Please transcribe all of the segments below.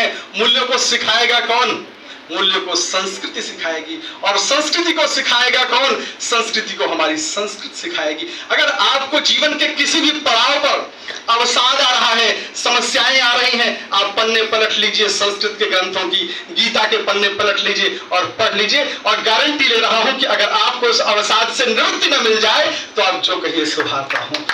हैं, मूल्यों को सिखाएगा कौन? मूल्यों को संस्कृति सिखाएगी। और संस्कृति को सिखाएगा कौन? संस्कृति को हमारी संस्कृति सिखाएगी। अगर आपको जीवन के किसी भी पड़ाव पर अवसाद आ रहा है, समस्याएं आ रही हैं, आप पन्ने पलट लीजिए संस्कृत के ग्रंथों की, गीता के पन्ने पलट लीजिए और पढ़ लीजिए, और गारंटी ले रहा हूं कि अगर आपको उस अवसाद से निवृत्ति न मिल जाए तो आप जो कहिए सुधारता हूं।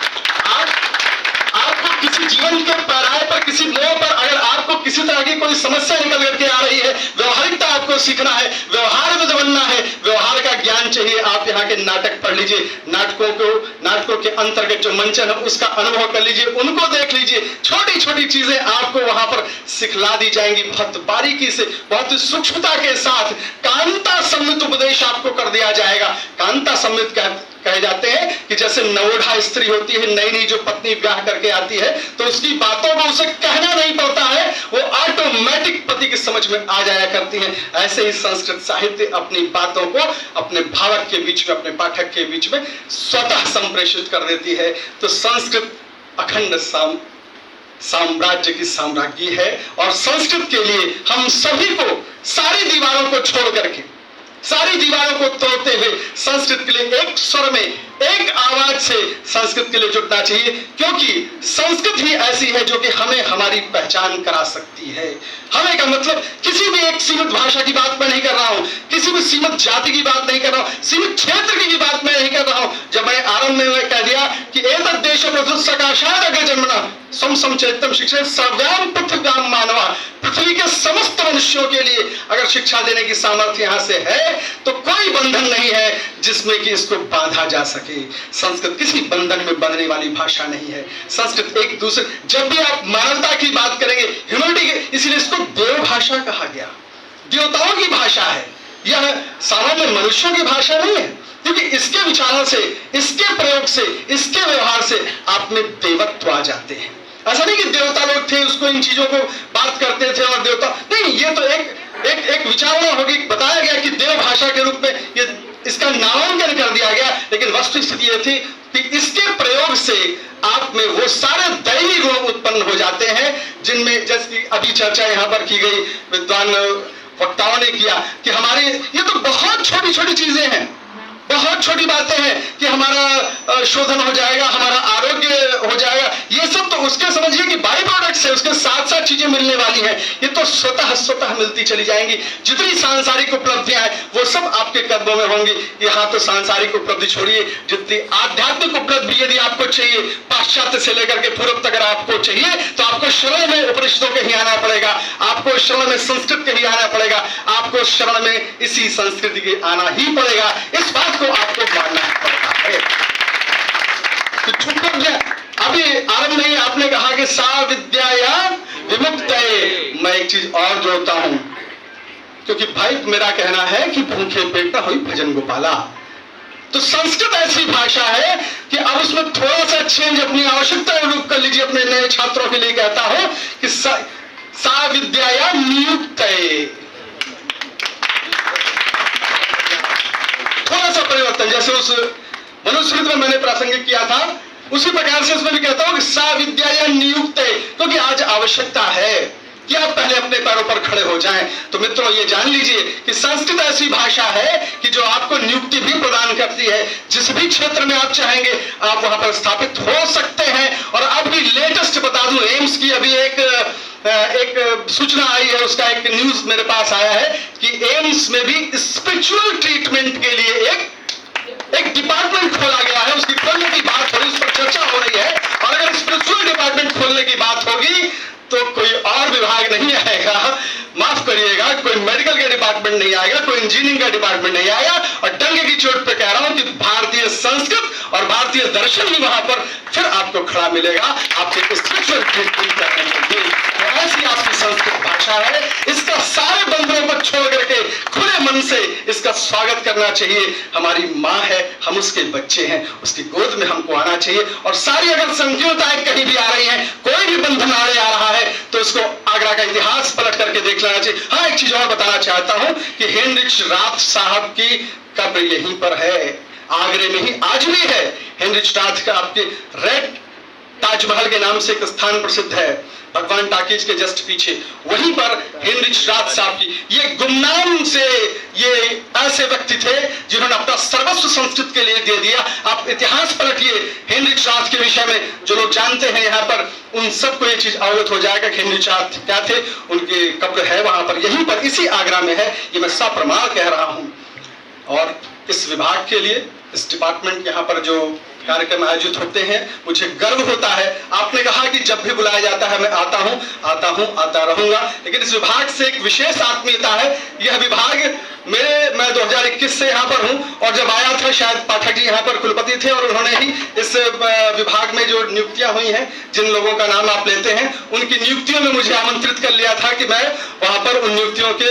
आपको किसी जीवन के पैराए पर, किसी मोड़ पर अगर आपको किसी तरह की कोई समस्या निकल करके आ रही है, व्यवहारिकता आपको सीखना है, व्यवहार में बनना है, व्यवहार का ज्ञान चाहिए, आप यहाँ के नाटक पढ़ लीजिए, नाटकों के अंतर्गत जो मंचन है उसका अनुभव कर लीजिए, उनको देख लीजिए। छोटी छोटी चीजें आपको वहां पर सिखला दी जाएंगी, बहुत बारीकी से, बहुत सूक्ष्मता के साथ कांता सम्मित उपदेश आपको कर दिया जाएगा। कांता सम्मित कहे जाते हैं कि जैसे नवोढ़ा स्त्री होती है, नई नई जो पत्नी ब्याह करके आती है, तो उसकी बातों को उसे कहना नहीं पड़ता है, वो ऑटोमेटिक पति की समझ में आ जाया करती हैं। ऐसे ही संस्कृत साहित्य अपनी बातों को अपने भावक के बीच में, अपने पाठक के बीच में स्वतः संप्रेषित कर देती है। तो संस्कृत अखंड साम्राज्य की साम्राज्ञी है, और संस्कृत के लिए हम सभी को सारी दीवारों को छोड़ करके, सारी दीवारों को तोड़ते हुए संस्कृत के लिए एक स्वर में, एक आवाज से संस्कृत के लिए जुटना चाहिए, क्योंकि संस्कृत ही ऐसी है जो कि हमें हमारी पहचान करा सकती है। हमें का मतलब किसी भी एक सीमित भाषा की बात मैं नहीं कर रहा हूं, किसी भी सीमित जाति की बात नहीं कर रहा हूं, सीमित क्षेत्र की भी बात मैं नहीं कर रहा हूं। जब मैं आरंभ में कह दिया कि एतद् देश सकाशाद अग्र जन्मना सम चैतम शिक्षा सर्वव्याम पृथ्व्याम मानवा, पृथ्वी के समस्त मनुष्यों के लिए अगर शिक्षा देने की सामर्थ्य यहां से है तो कोई बंधन नहीं है जिसमें कि इसको बांधा जा सके। संस्कृत किसी बंधन में बंधने वाली भाषा नहीं है। संस्कृत एक दूसरे, जब भी आप मानवता की बात करेंगे, ह्यूमैनिटी के, इसलिए इसको देव भाषा कहा गया, देवताओं की भाषा है। यह सामान्य मनुष्यों की भाषा नहीं है, क्योंकि इसके विचारों से, इसके प्रयोग से, इसके व्यवहार से आप में देवत्व आ जाते हैं। ऐसा नहीं कि देवता लोग थे उसको इन चीजों को बात करते थे और देवता नहीं, ये तो एक विचारणा होगी। बताया गया कि देव भाषा के रूप में ये इसका नामांकन कर दिया गया, लेकिन वस्तु स्थिति ये थी कि इसके प्रयोग से आप में वो सारे दैवी गुण उत्पन्न हो जाते हैं जिनमें, जैसे अभी चर्चा यहाँ पर की गई, विद्वान वक्ताओं ने किया कि हमारे ये तो बहुत छोटी छोटी चीजें हैं, बहुत छोटी बातें हैं कि हमारा शोधन हो जाएगा, हमारा आरोग्य हो जाएगा, ये सब तो उसके समझिए कि बाई प्रोडक्ट्स है, उसके साथ साथ चीजें मिलने वाली हैं, ये तो स्वतः मिलती चली जाएंगी। जितनी सांसारिक उपलब्धियां हैं वो सब आपके कदमों में होंगी। यहाँ तो सांसारिक उपलब्धि छोड़िए, जितनी आध्यात्मिक उपलब्धि यदि आपको चाहिए, पाश्चात्य से लेकर के पूर्व तक अगर आपको चाहिए, तो आपको शरण में उपनिषदों के ही आना पड़ेगा, आपको शरण में संस्कृत के ही आना पड़ेगा, आपको शरण में इसी संस्कृति के आना ही पड़ेगा। इस बात को आपको मानना पड़ता है। तो अभी आरंभ में आपने कहा कि सा विद्या विमुक्त है। मैं एक चीज और जोड़ता हूं, क्योंकि भाई मेरा कहना है कि भूखे पेट न होई भजन गोपाला। तो संस्कृत ऐसी भाषा है कि अब उसमें थोड़ा सा चेंज अपनी आवश्यकता अनुरूप कर लीजिए। अपने नए छात्रों के लिए कहता हूं कि सा विद्या नियुक्त है, थोड़ा सा परिवर्तन, जैसे उस मनुस्मृति में मैंने प्रासंगिक किया था, उसी प्रकार से उसमें भी कहता हूं कि सा विद्या नियुक्त है, क्योंकि आज आवश्यकता है कि आप पहले अपने पैरों पर खड़े हो जाएं। तो मित्रों ये जान लीजिए कि संस्कृत ऐसी भाषा है कि जो आपको नियुक्ति भी प्रदान करती है। जिस भी क्षेत्र में आप चाहेंगे आप वहां पर स्थापित हो सकते हैं। और अभी लेटेस्ट बता दूं, एम्स की अभी एक सूचना आई है, उसका एक न्यूज मेरे पास आया है कि एम्स में भी स्पिरिचुअल ट्रीटमेंट के लिए एक डिपार्टमेंट खोला गया है। उसकी खोलने की बात हो रही, उस पर चर्चा हो रही है। और अगर स्पिरिचुअल डिपार्टमेंट खोलने की बात होगी तो कोई और विभाग नहीं आएगा, माफ करिएगा, कोई मेडिकल का डिपार्टमेंट नहीं आएगा, कोई इंजीनियरिंग का डिपार्टमेंट नहीं आएगा। और डंके की चोट पे कह रहा हूं कि भारतीय संस्कृत और भारतीय दर्शन ही वहां पर फिर आपको खड़ा मिलेगा, आपके स्पिरिचुअल ट्रीटमेंट करने के लिए। ऐसी आपकी संस्कृत भाषा है, इसका सारे बंधनों को छोड़ करके खुले मन से इसका स्वागत करना चाहिए। हमारी माँ है, हम उसके बच्चे हैं, उसकी गोद में हमको आना चाहिए। और सारी अगर संकीर्णताएं कहीं भी आ रही हैं, कोई भी बंधन आड़े आ रहा है, तो इसको आगरा का इतिहास पलट करके देख लेना चाहिए। हाँ, एक चीज और बताना चाहता हूं कि हेनरिच राथ साहब की कब्र यहीं पर है, आगरे में ही आज भी है। हेनरिच राथ का आपके रेड ताजमहल के नाम से एक स्थान प्रसिद्ध है, भगवान टाकीज के जस्ट पीछे, वहीं पर हेनरिच राथ साहब की ये गुमनाम से ये ऐसे व्यक्ति थे जिन्होंने अपना सर्वस्व संस्कृत के लिए दे दिया। आप इतिहास पलटिए हेनरिच राथ के विषय में, जो लोग जानते हैं यहाँ पर उन सबको ये चीज अवगत हो जाएगा कि हेनरिच राथ क्या थे। उनकी कब्र है वहां पर, यहीं पर इसी आगरा में है, ये मैं सप्रमाण कह रहा हूं। और इस विभाग के लिए, इस डिपार्टमेंट यहाँ पर जो कार्यक्रम आयोजित होते हैं, मुझे गर्व होता है। आपने कहा कि जब भी बुलाया जाता है मैं आता हूं, आता रहूंगा, लेकिन इस विभाग से एक विशेष आत्मीयता है। यह विभाग मैं 2021 से यहाँ पर हूँ, और जब आया था शायद पाठक जी यहाँ पर कुलपति थे, और उन्होंने ही इस विभाग में जो नियुक्तियां हुई हैं, जिन लोगों का नाम आप लेते हैं, उनकी नियुक्तियों में मुझे आमंत्रित कर लिया था कि मैं वहां पर उन नियुक्तियों के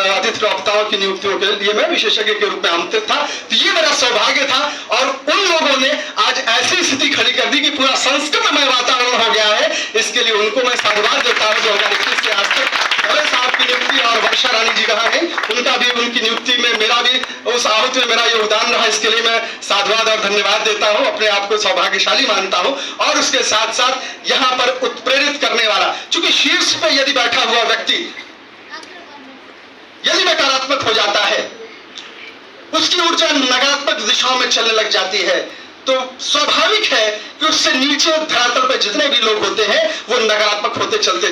अतिथि वक्ताओं की नियुक्तियों के लिए मैं विशेषज्ञ के रूप में आमंत्रित था। तो ये मेरा सौभाग्य था, और उन लोगों ने आज ऐसी स्थिति खड़ी कर दी कि पूरा संस्कृतमय वातावरण हो गया है। इसके लिए उनको मैं साधुवाद देता हूँ। 2021 से आज तक खरे साहब की नियुक्ति और वर्षा रानी जी कहा गई, उनका भी, उनकी नियुक्ति में मेरा भी, उस आहुति में मेरा योगदान रहा। इसके लिए मैं साधुवाद और धन्यवाद देता हूँ, अपने आप को सौभाग्यशाली मानता हूँ। और उसके साथ साथ यहाँ पर उत्प्रेरित करने वाला, चूंकि शीर्ष पे यदि बैठा हुआ व्यक्ति यदि नकारात्मक हो जाता है, उसकी ऊर्जा नकारात्मक दिशाओं में चलने लग जाती है, तो स्वाभाविक है कि उससे नीचे धरातल पर जितने भी लोग होते हैं वो नकारात्मक होते चलते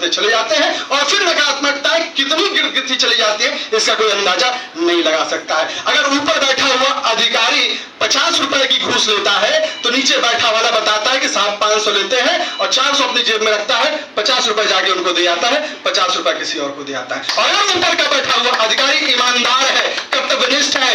चले जाते हैं, और फिर नकारात्मकता कितनी गिरती चली जाती है इसका कोई अंदाजा नहीं लगा सकता है। अगर ऊपर बैठा हुआ अधिकारी 50 रुपए की घूस लेता है, तो नीचे बैठा वाला बताता है कि साहब 500 लेते हैं, और 400 अपनी जेब में रखता है, 50 रुपए जाके उनको दे आता है, 50 रुपए किसी और को दे आता है। और अगर ऊपर का बैठा हुआ अधिकारी ईमानदार है, कर्तव्यनिष्ठ है,